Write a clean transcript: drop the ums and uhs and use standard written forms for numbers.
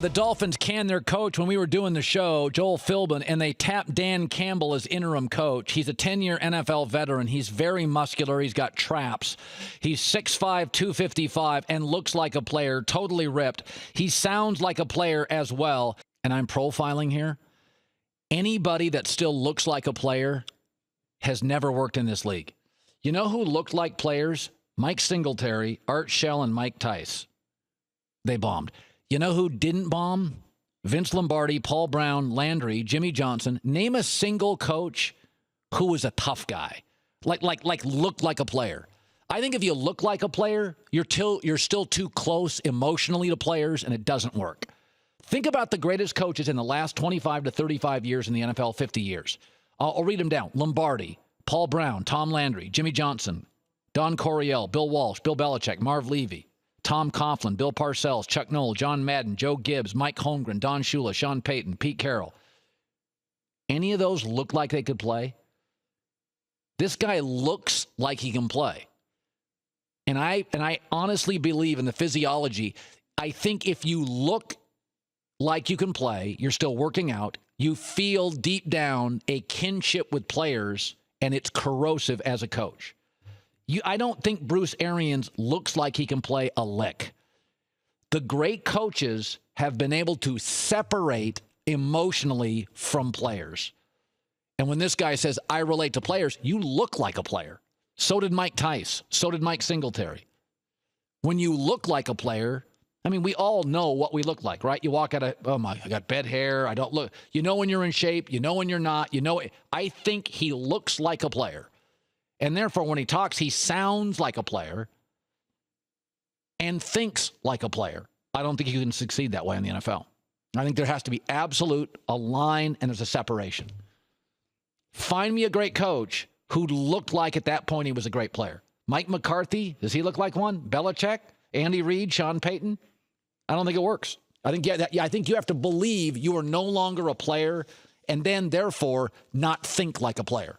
The Dolphins canned their coach when we were doing the show, Joel Philbin, and they tapped Dan Campbell as interim coach. He's a 10-year NFL veteran. He's very muscular. He's got traps. He's 6'5", 255, and looks like a player, totally ripped. He sounds like a player as well. And I'm profiling here. Anybody that still looks like a player has never worked in this league. You know who looked like players? Mike Singletary, Art Shell, and Mike Tice. They bombed. You know who didn't bomb? Vince Lombardi, Paul Brown, Landry, Jimmy Johnson. Name a single coach who was a tough guy, like looked like a player. I think if you look like a player, you're still too close emotionally to players, and it doesn't work. Think about the greatest coaches in the last 25 to 35 years in the NFL, 50 years. I'll read them down. Lombardi, Paul Brown, Tom Landry, Jimmy Johnson, Don Coryell, Bill Walsh, Bill Belichick, Marv Levy, Tom Coughlin, Bill Parcells, Chuck Noll, John Madden, Joe Gibbs, Mike Holmgren, Don Shula, Sean Payton, Pete Carroll. Any of those look like they could play? This guy looks like he can play. And I honestly believe in the physiology. I think if you look like you can play, you're still working out, you feel deep down a kinship with players, and it's corrosive as a coach. I don't think Bruce Arians looks like he can play a lick. The great coaches have been able to separate emotionally from players. And when this guy says, I relate to players, you look like a player. So did Mike Tice. So did Mike Singletary. When you look like a player, I mean, we all know what we look like, right? You walk out of, I got bed hair. I don't look. You know when you're in shape. You know when you're not. You know, I think he looks like a player. And therefore, when he talks, he sounds like a player and thinks like a player. I don't think you can succeed that way in the NFL. I think there has to be a line, and there's a separation. Find me a great coach who looked like at that point he was a great player. Mike McCarthy, does he look like one? Belichick, Andy Reid, Sean Payton? I don't think it works. I think you have to believe you are no longer a player and then, therefore, not think like a player.